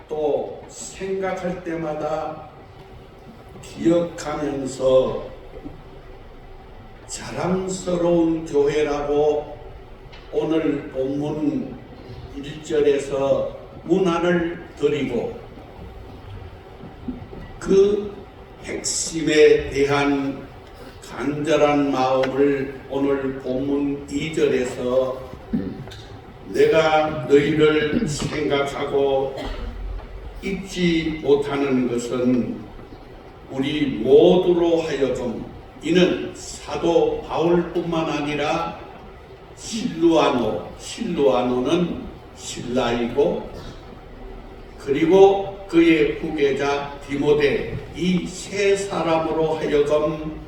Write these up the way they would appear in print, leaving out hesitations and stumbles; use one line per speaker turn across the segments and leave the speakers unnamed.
또 생각할 때마다 기억하면서 자랑스러운 교회라고 오늘 본문 1절에서 문안을 드리고 그 핵심에 대한 간절한 마음을 오늘 본문 2절에서 내가 너희를 생각하고 잊지 못하는 것은 우리 모두로 하여금 이는 사도 바울뿐만 아니라 실루아노는 신라이고 그리고 그의 후계자 디모데 이 세 사람으로 하여금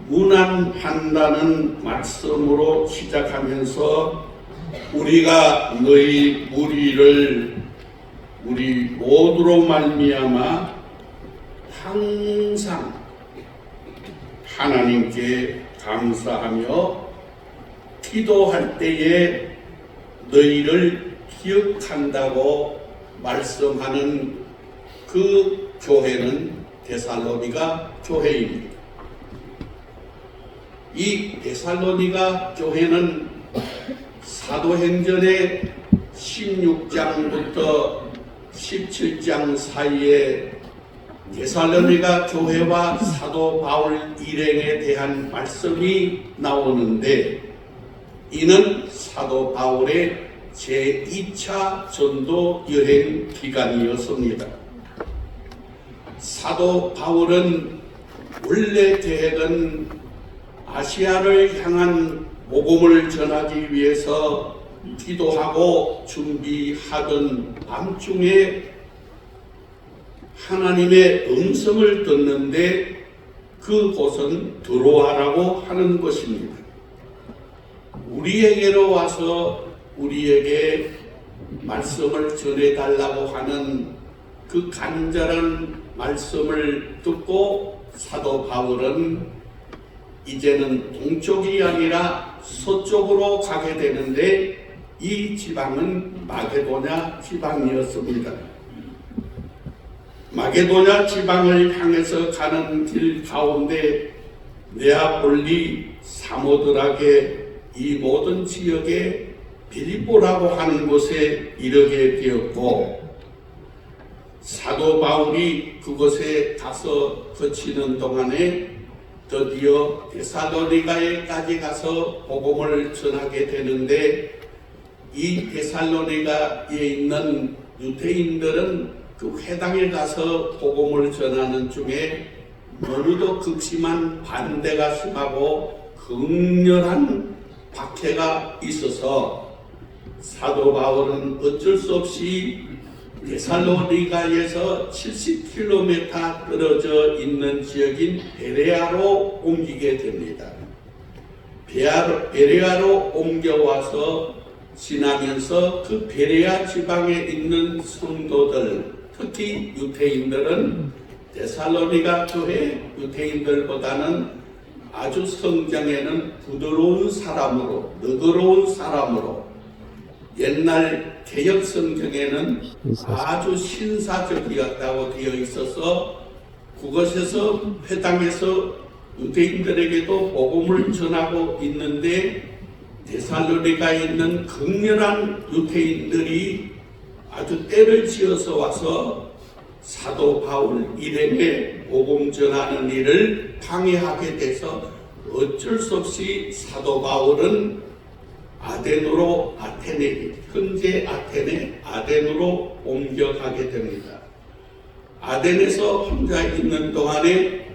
문안한다는 말씀으로 시작하면서 우리가 너희 무리를 우리 모두로 말미암아 항상 하나님께 감사하며 기도할 때에 너희를 기억한다고 말씀하는 그 교회는 데살로니가 교회입니다. 이 데살로니가 교회는 사도행전의 16장부터 17장 사이에 데살로니가 교회와 사도 바울 일행에 대한 말씀이 나오는데 이는 사도 바울의 제2차 전도 여행 기간이었습니다. 사도 바울은 원래 계획은 아시아를 향한 복음을 전하기 위해서 기도하고 준비하던 밤중에 하나님의 음성을 듣는데 그곳은 드로아라고 하는 것입니다. 우리에게로 와서 우리에게 말씀을 전해달라고 하는 그 간절한 말씀을 듣고 사도 바울은 이제는 동쪽이 아니라 서쪽으로 가게 되는데 이 지방은 마게도냐 지방이었습니다. 마게도냐 지방을 향해서 가는 길 가운데 네아폴리, 사모드라게 이 모든 지역에 빌립보라고 하는 곳에 이르게 되었고 사도 바울이 그곳에 가서 거치는 동안에 드디어 데살로니가에까지 가서 복음을 전하게 되는데 이 데살로니가에 있는 유대인들은 그 회당에 가서 복음을 전하는 중에 너무도 극심한 반대가 심하고 극렬한 박해가 있어서 사도 바울은 어쩔 수 없이 데살로니가에서 70km 떨어져 있는 지역인 베레아로 옮기게 됩니다. 베레아로 옮겨와서 지나면서 그 베레아 지방에 있는 성도들, 특히 유대인들은 데살로니가 교회 유대인들보다는 아주 성경에는 부드러운 사람으로, 너그러운 사람으로 옛날 개역 성경에는 아주 신사적이었다고 되어 있어서 그것에서 회당에서 유대인들에게도 복음을 전하고 있는데 데살로니가에 있는 극렬한 유대인들이 아주 때를 지어서 와서 사도 바울 일행의 복음 전하는 일을 방해하게 돼서 어쩔 수 없이 사도 바울은 아덴으로 현재 아테네 아덴으로 옮겨가게 됩니다. 아덴에서 혼자 있는 동안에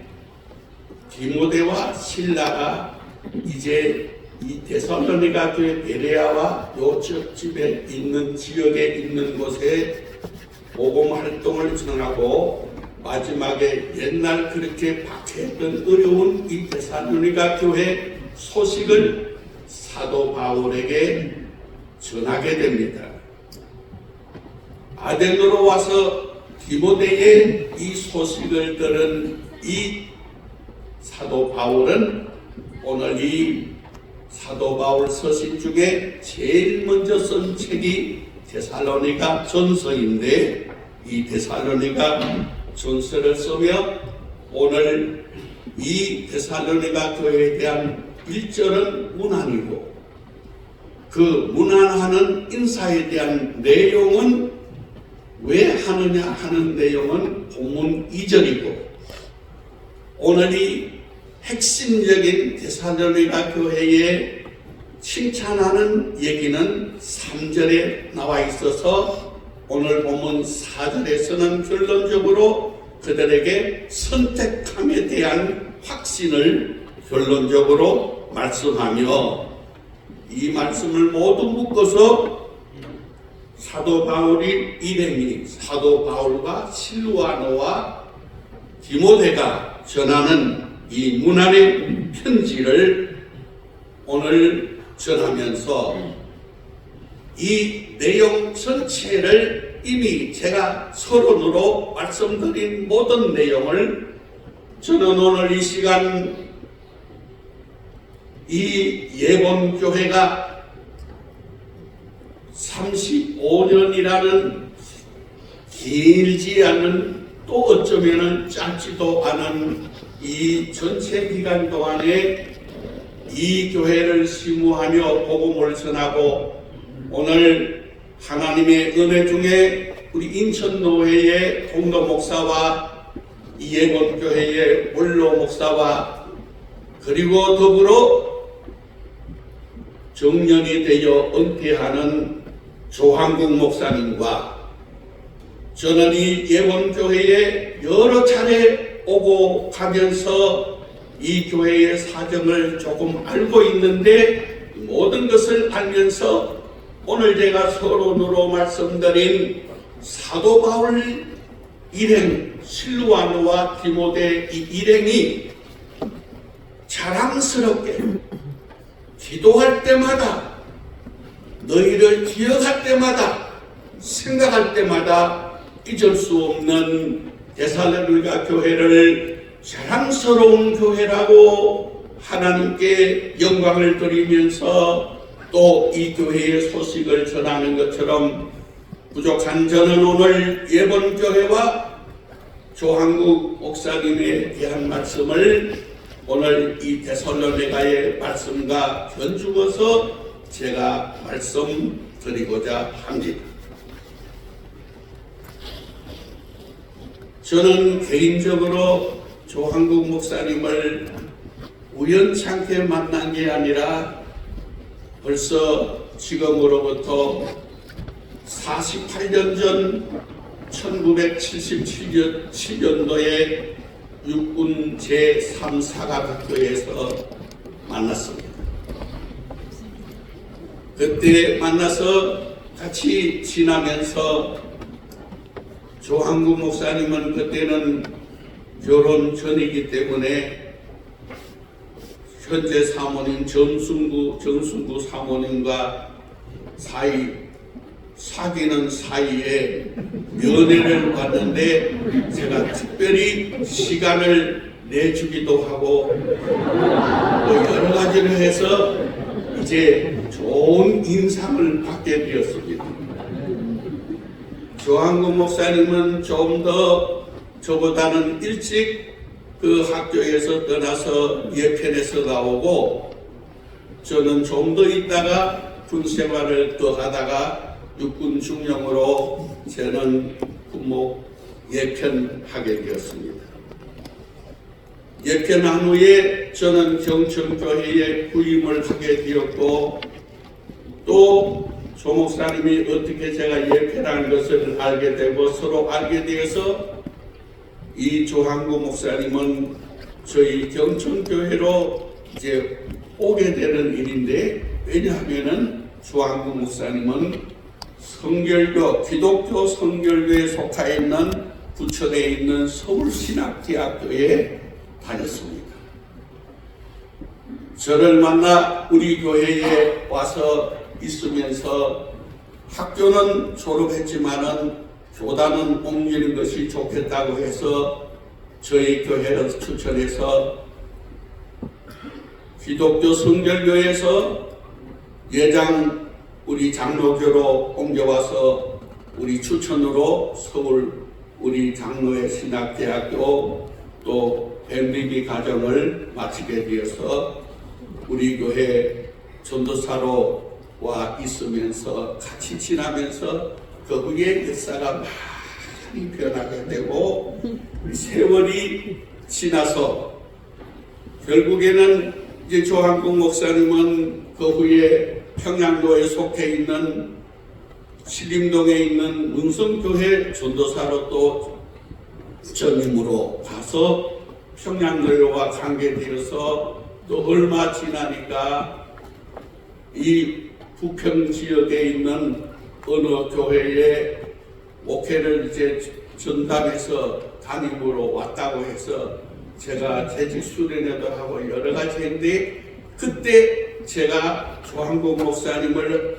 디모데와 실라가 이제 이 데살로니가 교회 베레아와 요cep집에 있는 지역에 있는 곳에 복음 활동을 전하고 마지막에 옛날 그렇게 박해했던 어려운 이 데살로니가 교회 소식을 사도 바울에게 전하게 됩니다. 아덴으로 와서 디모데의 이 소식을 들은 이 사도 바울은 오늘 이 사도 바울 서신 중에 제일 먼저 쓴 책이 데살로니가 전서인데 이 데살로니가 전서를 쓰며 오늘 이 데살로니가 교회에 대한 1절은 문안이고 그 문안하는 인사에 대한 내용은 왜 하느냐 하는 내용은 본문 2절이고 오늘이 핵심적인 데살로니가 교회에 칭찬하는 얘기는 3절에 나와 있어서 오늘 본문 4절에서는 결론적으로 그들에게 선택함에 대한 확신을 결론적으로 말씀하며 이 말씀을 모두 묶어서 사도 바울이 일행이 사도 바울과 실루아노와 디모데가 전하는 이 문안의 편지를 오늘 전하면서 이 내용 전체를 이미 제가 서론으로 말씀드린 모든 내용을 저는 오늘 이 시간 이 예본교회가 35년이라는 길지 않은 또 어쩌면 짧지도 않은 이 전체 기간 동안에 이 교회를 심우하며 복음을 전하고 오늘 하나님의 은혜 중에 우리 인천노회의 동도 목사와 이예본교회의 원로 목사와 그리고 더불어 정년이 되어 은퇴하는 조한국 목사님과 저는 이 예본교회에 여러 차례 오고 가면서 이 교회의 사정을 조금 알고 있는데 모든 것을 알면서 오늘 제가 서론으로 말씀드린 사도 바울 일행 실루아노와 디모데 이 일행이 자랑스럽게 기도할 때마다 너희를 기억할 때마다 생각할 때마다 잊을 수 없는 데살로니가 교회를 자랑스러운 교회라고 하나님께 영광을 드리면서 또 이 교회의 소식을 전하는 것처럼 부족한 저는 오늘 예본교회와 조한국 목사님에 대한 말씀을 오늘 이 데살로니가의 말씀과 견주어서 제가 말씀드리고자 합니다. 저는 개인적으로 조한국 목사님을 우연찮게 만난 게 아니라 벌써 지금으로부터 48년 전 1977년도에 육군 제3사관학교에서 만났습니다. 그때 만나서 같이 지나면서 조한국 목사님은 그때는 결혼 전이기 때문에 현재 사모님 정순구 사모님과 사귀는 사이에 면회를 왔는데 제가 특별히 시간을 내주기도 하고 또 여러 가지를 해서 이제 좋은 인상을 받게 되었습니다. 조한국 목사님은 좀 더 저보다는 일찍 그 학교에서 떠나서 예편에서 나오고 저는 좀 더 있다가 군 생활을 더 하다가 육군 중령으로 저는 군목 예편하게 되었습니다. 예편한 후에 저는 경천교회에 부임을 하게 되었고 또 조 목사님이 어떻게 제가 예편한 것을 알게 되고 서로 알게 되어서 이 조한국 목사님은 저희 경천교회로 이제 오게 되는 일인데 왜냐하면은 조한국 목사님은 성결교 기독교 성결교에 속해 있는 부천에 있는 서울신학대학교에 다녔습니다. 저를 만나 우리 교회에 와서 있으면서 학교는 졸업했지만은 교단은 옮기는 것이 좋겠다고 해서 저희 교회를 추천해서 기독교 성결교에서 예장 우리 장로교로 옮겨와서 우리 추천으로 서울 우리 장로회 신학대학교 또 MBB 과정을 마치게 되어서 우리 교회 전도사로 와 있으면서 같이 지나면서 그 후에 역사가 많이 변하게 되고 세월이 지나서 결국에는 이제 조한국 목사님은 그 후에 평양도에 속해 있는 신림동에 있는 문성교회 전도사로 또 전임으로 가서 평양도와 관계되어서 또 얼마 지나니까 이 부평 지역에 있는 어느 교회에 목회를 이제 전담해서 담임으로 왔다고 해서 제가 재직 수련회도 하고 여러 가지 했는데 그때 제가 조한국 목사님을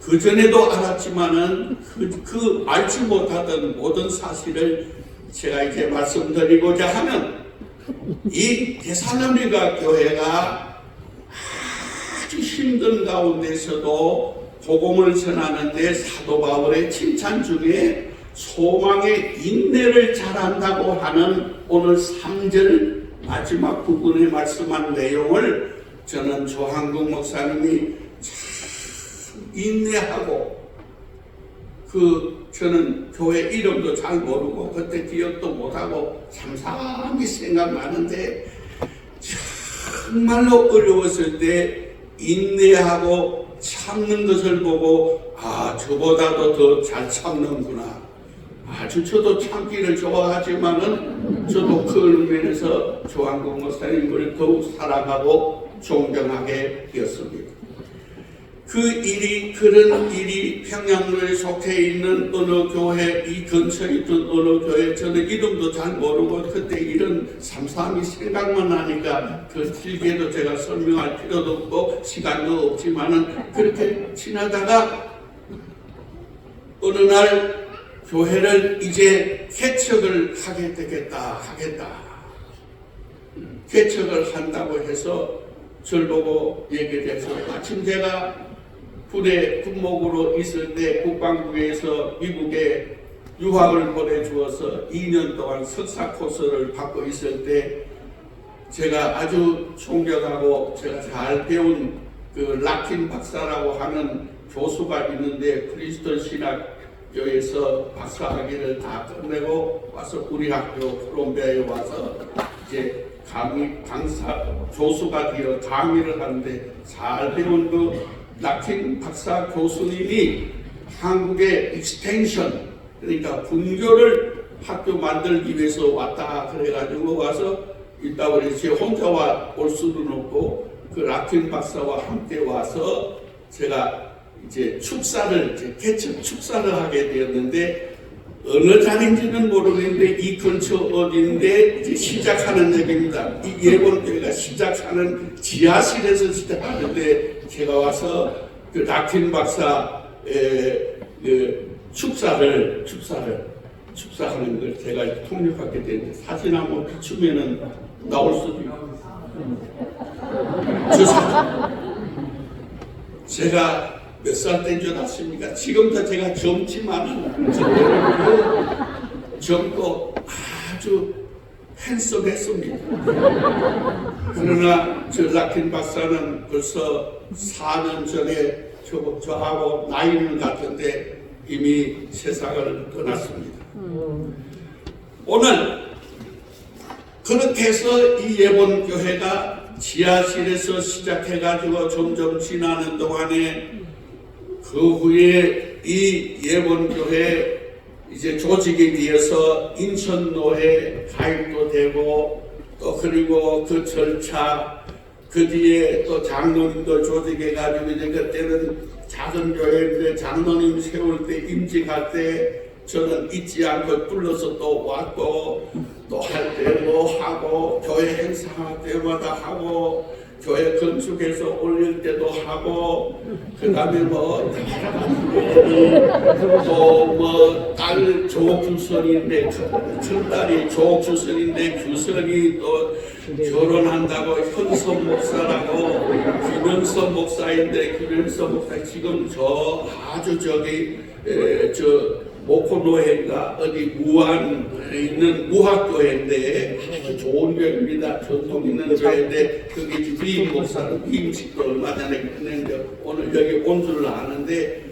그 전에도 알았지만은 그 알지 못하던 모든 사실을 제가 이제 말씀드리고자 하는 이 데살로니가 교회가 아주 힘든 가운데서도 복음을 전하는데 사도 바울의 칭찬 중에 소망의 인내를 잘한다고 하는 오늘 3절 마지막 부분에 말씀한 내용을 저는 조한국 목사님이 참 인내하고 저는 교회 이름도 잘 모르고 그때 기억도 못하고 삼삼이 생각나는데 정말로 어려웠을 때 인내하고 참는 것을 보고 저보다도 더 잘 참는구나. 아주 저도 참기를 좋아하지만은 저도 그 면에서 조한국 목사님을 더욱 사랑하고 존경하게 되었습니다. 그런 일이 평양도에 속해 있는 어느 교회, 이 근처에 있던 어느 교회, 저는 이름도 잘 모르고 그때 이런 삼삼이 생각만 나니까 그 길게도 제가 설명할 필요도 없고 시간도 없지만은 그렇게 지나다가 어느 날 교회를 이제 개척을 하겠다. 개척을 한다고 해서 저를 보고 얘기를 해서 마침 제가 군에 군목으로 있을 때 국방부에서 미국에 유학을 보내주어서 2년 동안 석사 코스를 받고 있을 때 제가 아주 존경하고 제가 잘 배운 그 라킨 박사라고 하는 교수가 있는데 프린스턴 신학교에서 박사학위를 다 끝내고 와서 우리 학교 콜롬비아에 와서 이제 강사 교수가 되어 강의를 하는데 잘 배운 그 라킨 박사 교수님이 한국의 익스텐션 그러니까 분교를 학교 만들기 위해서 왔다 그래가지고 와서 있다 그래서 혼자 올 수는 없고 그 라킨 박사와 함께 와서 제가 이제 개척 축사를 하게 되었는데 어느 자리인지는 모르겠는데 이 근처 어딘데 이제 시작하는 얘기입니다. 이 예본교회가 시작하는 지하실에서 시작하는데 제가 와서 그 라킨 박사 축사하는 걸 제가 통역하게 되는데 사진 한번 비추면은 나올 수도 있고 제가 몇 살 된 줄 아십니까? 지금도 제가 젊지만은 젊고 아주 핸섬했습니다. 그러나 저 라킨 박사는 벌써 4년 전에 저하고 나이는 같은데 이미 세상을 떠났습니다. 오늘 그렇게 해서 이 예본교회가 지하실에서 시작해가지고 점점 지나는 동안에 그 후에 이 예본교회 이제 조직에 비해서 인천노회 가입도 되고 또 그리고 그 절차 그 뒤에 또 장로님도 조직해가지고 이제 그때는 작은 교회인데 장로님 세울 때 임직할 때 저는 잊지 않고 불러서 또 왔고 또 할 때 뭐 하고 교회 행사할 때마다 하고 교회 건축해서 올릴 때도 하고 그 다음에 뭐 또 뭐 딸 조규선인데 큰딸이 조규선인데 규선이 또 결혼한다고 현선 목사라고 김영선 목사인데 김영선 목사 지금 저 아주 오코노해가 어디 우한에 있는 우학교회인데 아주 좋은 교회입니다. 전통 있는 교회인데 거기 위임 목사는 위임식도 얼마 전에 끝냈는데 오늘 여기 온 줄 아는데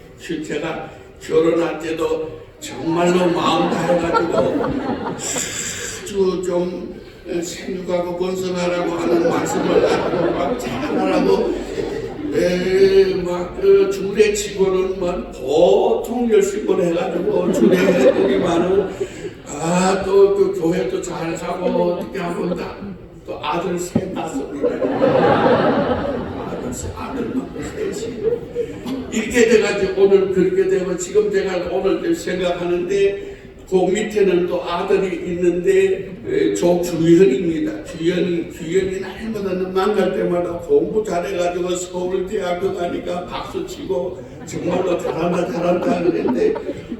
제가 결혼할 때도 정말로 마음 다해가지고 아주 좀 생육하고 번성하라고 하는 말씀을 막 잘하라고 막 주례 치고는 막 보통 열심히 해가지고 주례 했더니만은 또 그 교회도 잘 가고 어떻게 하고 또 아들 셋 낳았습니다. 아들만 셋이 이렇게 돼가지고 오늘 그렇게 되고 지금 제가 오늘 생각하는데 그 밑에는 또 아들이 있는데 조규현입니다. 규현이 날마다 만날 때마다 공부 잘해가지고 서울대학교 가니까 박수치고 정말로 잘한다 그랬는데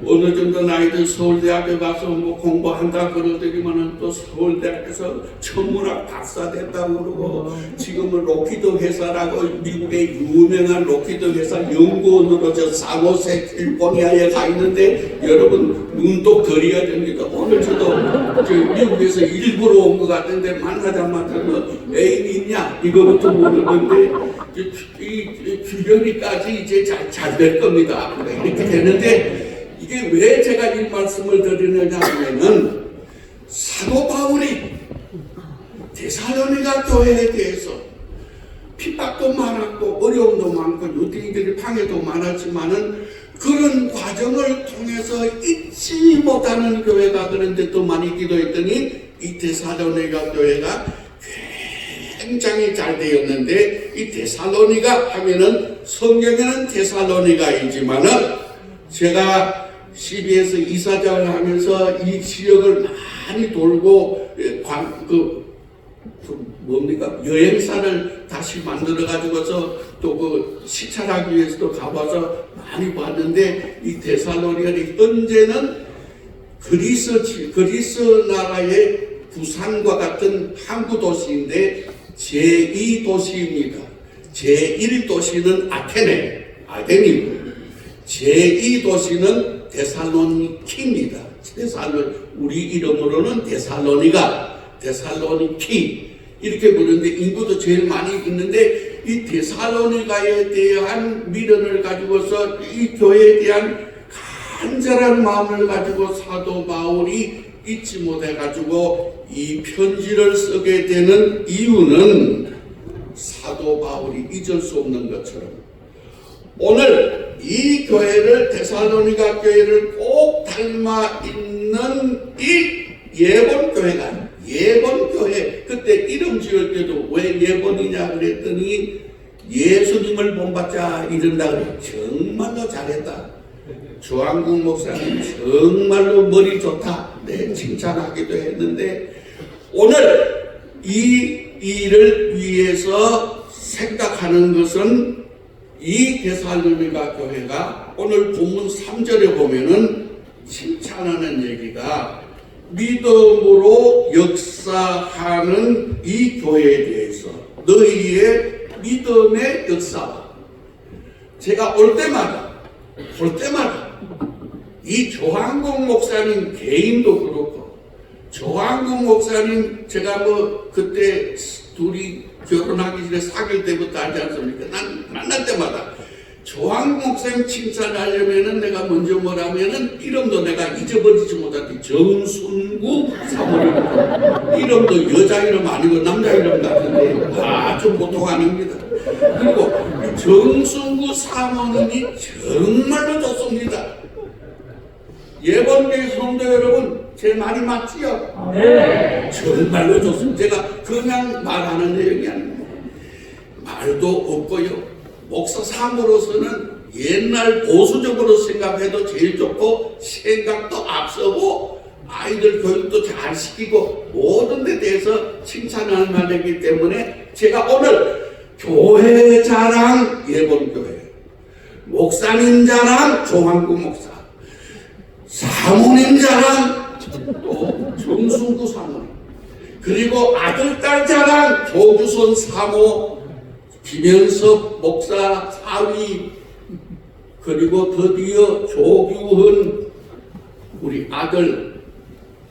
어느 정도 나이들 서울대학교 가서 뭐 공부한다 그러더니만은 또 서울대학에서 천문학 박사 됐다고 그러고 지금은 로키드 회사라고 미국의 유명한 로키드 회사 연구원으로 저 사고색 캘리포니아에 가 있는데 여러분 눈독 들여야 됩니다. 오늘 저도 저 미국에서 일부러 온 것 같은데 만나자마자 뭐 애인 있냐 이거부터 물었는데 이 규현이까지 이제 잘 될 겁니다. 이렇게 되는데 이게 왜 제가 이 말씀을 드리느냐 하면은 사도 바울이 데살로니가 교회에 대해서 핍박도 많았고 어려움도 많고 유대인들의 방해도 많았지만은 그런 과정을 통해서 잊지 못하는 교회가 그런데 또 많이 기도했더니 이 데살로니가 교회가 굉장히 잘 되었는데 이 데살로니가 하면은 성경에는 데살로니가이지만은 제가 CBS 이사장을 하면서 이 지역을 많이 돌고 뭡니까 여행사를 다시 만들어 가지고서 또 그 시찰하기 위해서도 가봐서 많이 봤는데 이 데살로니가는 현재는 그리스 나라의 부산과 같은 항구 도시인데 제2도시입니다. 제1도시는 아테네이고 제2도시는 데살로니키입니다. 우리 이름으로는 데살로니키 이렇게 부르는데 인구도 제일 많이 있는데 이 데살로니가에 대한 미련을 가지고서 이 교회에 대한 간절한 마음을 가지고 사도 바울이 잊지 못해 가지고 이 편지를 쓰게 되는 이유는 사도 바울이 잊을 수 없는 것처럼 오늘 이 교회를 데살로니가 교회를 꼭 닮아 있는 이 예본교회가 예본교회 그때 이름 지을 때도 왜 예본이냐 그랬더니 예수님을 본받자 이른다 그래. 정말로 잘했다. 조항국 목사님 정말로 머리 좋다. 네, 칭찬하기도 했는데 오늘 이 일을 위해서 생각하는 것은 이 데살로니가 교회가 오늘 본문 3절에 보면은 칭찬하는 얘기가 믿음으로 역사하는 이 교회에 대해서 너희의 믿음의 역사와 제가 볼 때마다 이 조항국 목사님 개인도 그렇고 조항국 목사님 제가 뭐 그때 둘이 결혼하기 전에 사귈 때부터 알지 않습니까? 난 만날 때마다 조항국 목사님 칭찬하려면은 내가 먼저 뭐라면은 이름도 내가 잊어버리지 못하지 정순구 사모님 이름도 여자 이름 아니고 남자 이름 같은데 아주 보통 아닙니다. 그리고 정순구 사모님이 정말로 좋습니다. 예번교회 성도 여러분 제 말이 맞지요? 네. 정말로 좋습니다. 제가 그냥 말하는 내용이 아닙니다. 말도 없고요. 목사 삶으로서는 옛날 보수적으로 생각해도 제일 좋고 생각도 앞서고 아이들 교육도 잘 시키고 모든 데 대해서 칭찬할 만하기 때문에 제가 오늘 교회 자랑 예본교회 목사님 자랑 조항국 목사 사모님 자랑 또 정순구 사모님 그리고 아들 딸 자랑 조규선 사모 김현석 목사 사위 그리고 드디어 조규헌 우리 아들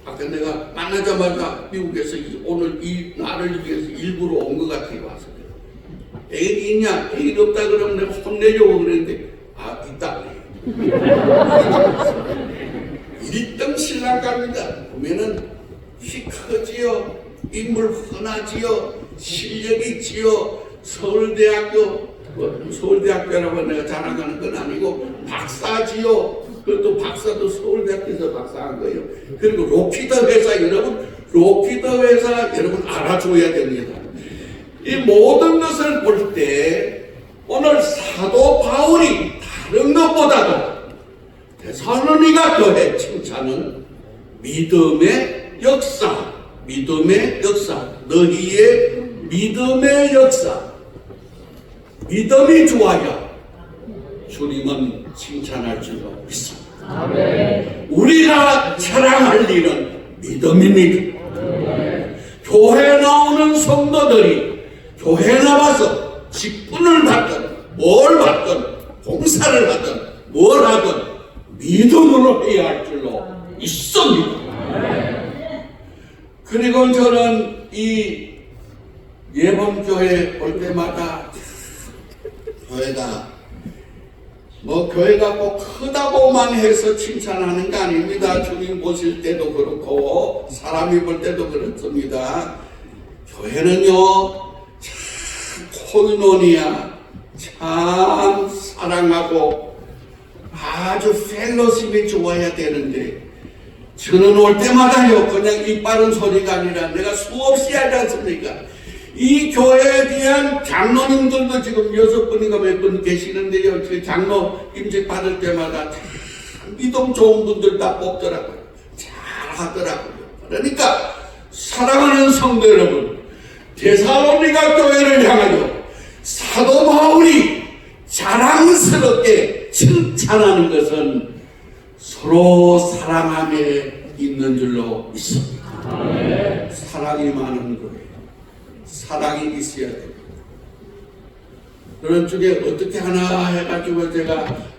아까 내가 만나자마자 미국에서 오늘 이 날을 위해서 일부러 온 것 같아요. 와서 애인이 있냐? 애인 없다 그러면 내가 혼내려고 그랬는데 있다 그래요. 1등 신랑감입니다. 보면은 키 크지요, 인물 흔하지요, 실력 있지요. 서울대학교라고 내가 자랑하는 건 아니고 박사지요. 그것도 박사도 서울대학교에서 박사한 거예요. 그리고 록히더 회사 여러분 알아줘야 됩니다. 이 모든 것을 볼 때 오늘 사도 바울이 다른 것보다도 데살로니가 교회 칭찬은 믿음의 역사, 너희의 믿음의 역사, 믿음이 좋아야 주님은 칭찬할 줄로 믿습니다. 아멘. 우리가 자랑할 일은 믿음입니다. 아멘. 교회 나오는 성도들이 교회 나와서 직분을 받든 뭘 받든 봉사를 하든 뭘 하든 믿음으로 해야 할 줄로 있습니다. 그리고 저는 이 예범교회 올 때마다 교회가 꼭 크다고만 해서 칭찬하는 게 아닙니다. 주님 보실 때도 그렇고 사람이 볼 때도 그렇습니다. 교회는요 참 코이노니아, 참 사랑하고 아주 펠로십이 좋아야 되는데 저는 올 때마다요 그냥 입 바른 소리가 아니라 내가 수없이 하지 않습니까? 이 교회에 대한 장로님들도 지금 6분인가 몇 분 계시는데요. 그 장로 임직 받을 때마다 참 믿음 좋은 분들 다 뽑더라고요. 잘 하더라고요. 그러니까 사랑하는 성도 여러분, 데살로니가 교회를 향하여 사도 바울이 자랑스럽게 칭찬하는 것은 서로 사랑함에 있는 줄로 믿습니다. 사랑이 많은 거예요. 사랑이 있어야 됩니다. 그런 쪽에 어떻게 하나 해가지고 제가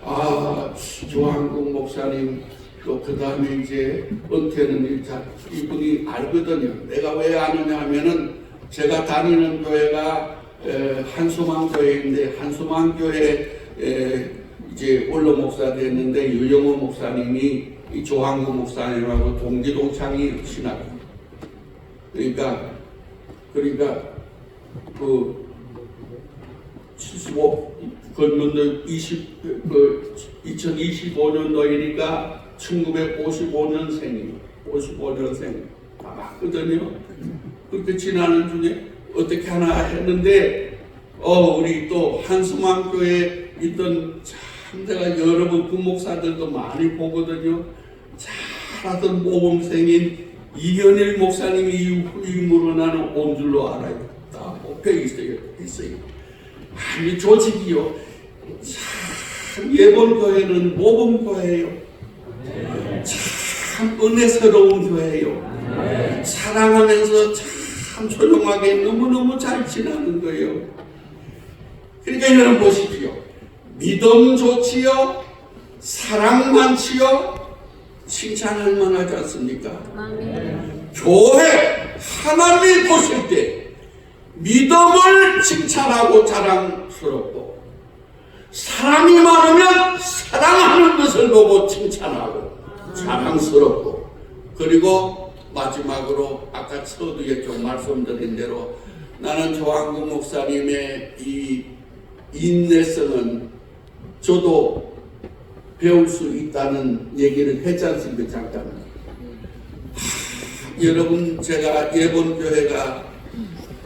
조한국 목사님 또 그 다음에 이제 은퇴는 이분이 알거든요. 내가 왜 아느냐 하면은 제가 다니는 교회가 한수망 교회인데 한수망 교회 이제 원로 목사 됐는데 유영호 목사님이 이 조한국 목사님하고 동기동창이 신학입니다. 그러니까 그 75, 그런데 2025년도이니까 1955년생이에요. 55년생. 다 맞거든요. 그렇게 지나는 중에 어떻게 하나 했는데, 우리 또 한수망교에 있던 참 내가 여러분 부목사들도 많이 보거든요. 잘하던 모범생인 이현일 목사님이 이후임으로 나는 온 줄로 알아요. 다 뽑혀 있어요. 아니 조직이요. 참 예본교회는 모범교회예요. 참 은혜스러운 교회예요. 사랑하면서 참 조용하게 너무너무 잘 지나는 거예요. 그러니까 여러분 보십시오. 믿음 좋지요. 사랑 많지요. 칭찬할 만하지 않습니까? 교회 하나님이 보실 때 믿음을 칭찬하고 자랑스럽고 사람이 많으면 사랑하는 것을 보고 칭찬하고 자랑스럽고 그리고 마지막으로 아까 서두에 좀 말씀드린 대로 나는 조한국 목사님의 이 인내성은 저도 배울 수 있다는 얘기를 했지 않습니까? 잠깐. 여러분 제가 예본교회가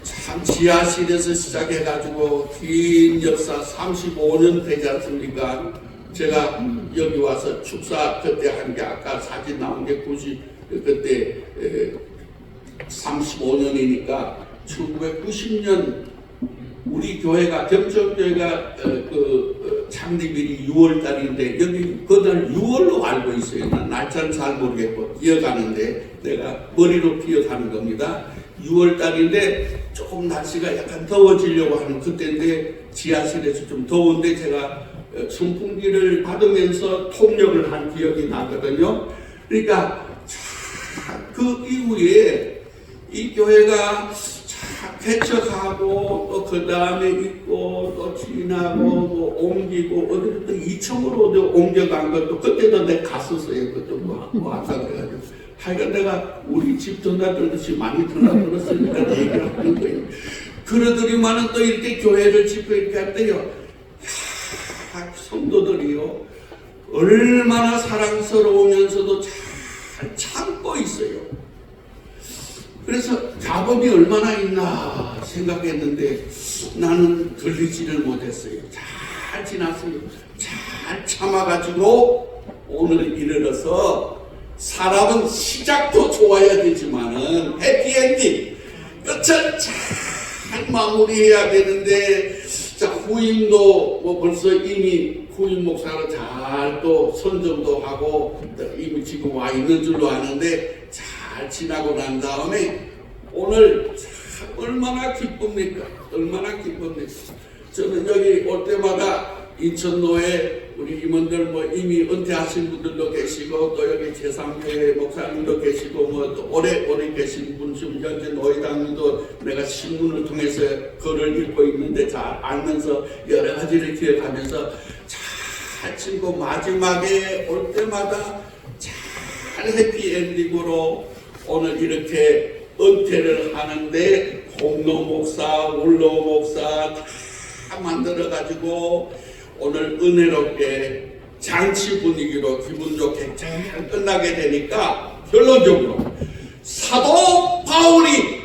참 지하실에서 시작해가지고 긴 역사 35년 되지 않습니까? 제가 여기 와서 축사 그때 한 게 아까 사진 나온 게 그때 35년이니까 1990년 우리 교회가 경천교회가 창립일이 6월 달인데 여기 그날 6월로 알고 있어요. 난 날짜는 잘 모르겠고 기억하는데 내가 머리로 기억하는 겁니다. 6월 달인데 조금 날씨가 약간 더워지려고 하는 그때인데 지하실에서 좀 더운데 제가 선풍기를 받으면서 통역을 한 기억이 나거든요. 그러니까 그 이후에 이 교회가 개척하고 또 그 다음에 있고 또 지나고 뭐 옮기고 어디로 또 이천으로 옮겨간 것도 그때도 내가 갔었어요. 그것도 뭐 아까 그래가지고 하여간 내가 우리 집 드나들듯이 많이 드나들었으니까 얘기를 하는 거예요. 그러더니만은 또 이렇게 교회를 짓고 이렇게 할 때요, 성도들이요 얼마나 사랑스러우면서도 잘 참고 있어요. 그래서 자본이 얼마나 있나 생각했는데 나는 들리지를 못했어요. 잘 지났어요. 잘 참아가지고 오늘 이르러서 사람은 시작도 좋아야 되지만은 해피엔딩 끝을 잘 마무리해야 되는데, 자 후임도 뭐 벌써 이미 후임 목사로 잘 또 선정도 하고 이미 지금 와 있는 줄로 아는데 잘 지나고 난 다음에 오늘 참 얼마나 기쁩니까? 얼마나 기쁩니까? 저는 여기 올 때마다 인천노회 우리 임원들 뭐 이미 은퇴하신 분들도 계시고 또 여기 제3교회 목사님도 계시고 뭐 또 오래 계신 분 지금 현재 노회장님도 내가 신문을 통해서 글을 읽고 있는데 잘 알면서 여러 가지를 기억하면서 잘 치고 마지막에 올 때마다 잘 해피엔딩으로 오늘 이렇게 은퇴를 하는데 홍로 목사, 울로 목사 다 만들어가지고 오늘 은혜롭게 잔치 분위기로 기분 좋게 잘 끝나게 되니까 결론적으로 사도 바울이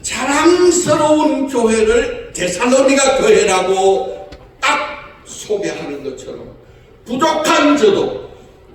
자랑스러운 교회를 데살로니가 교회라고 딱 소개하는 것처럼 부족한 저도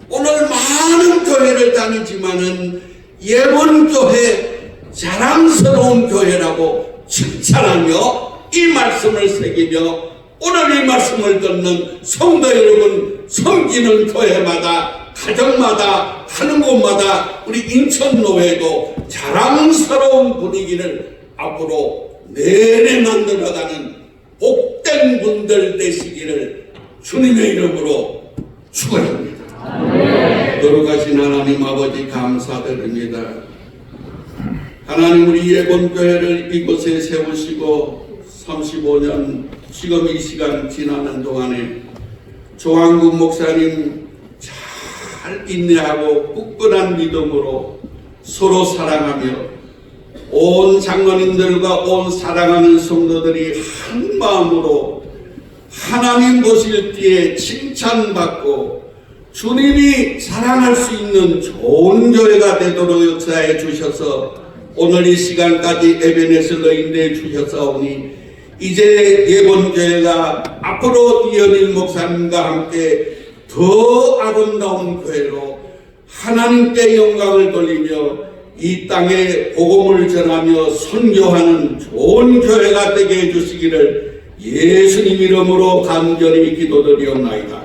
오늘 많은 교회를 다니지만은 예번 교회 자랑스러운 교회라고 칭찬하며 이 말씀을 새기며 오늘 이 말씀을 듣는 성도 여러분, 섬기는 교회마다 가정마다 하는 곳마다 우리 인천노회도 자랑스러운 분위기를 앞으로 내내 만들어가는 복된 분들 되시기를 주님의 이름으로 축원합니다. 거룩하신 하나님 아버지 감사드립니다. 하나님 우리 예본교회를 이곳에 세우시고 35년 지금 이 시간 지나는 동안에 조항국 목사님 잘 인내하고 굳건한 믿음으로 서로 사랑하며 온 장로님들과 온 사랑하는 성도들이 한 마음으로 하나님 보실 때에 칭찬받고 주님이 사랑할 수 있는 좋은 교회가 되도록 역사해 주셔서 오늘 이 시간까지 에베네셀러 인도해 주셨사오니 이제 예본교회가 앞으로 이현일 목사님과 함께 더 아름다운 교회로 하나님께 영광을 돌리며 이 땅에 복음을 전하며 선교하는 좋은 교회가 되게 해주시기를 예수님 이름으로 간절히 기도드리옵나이다.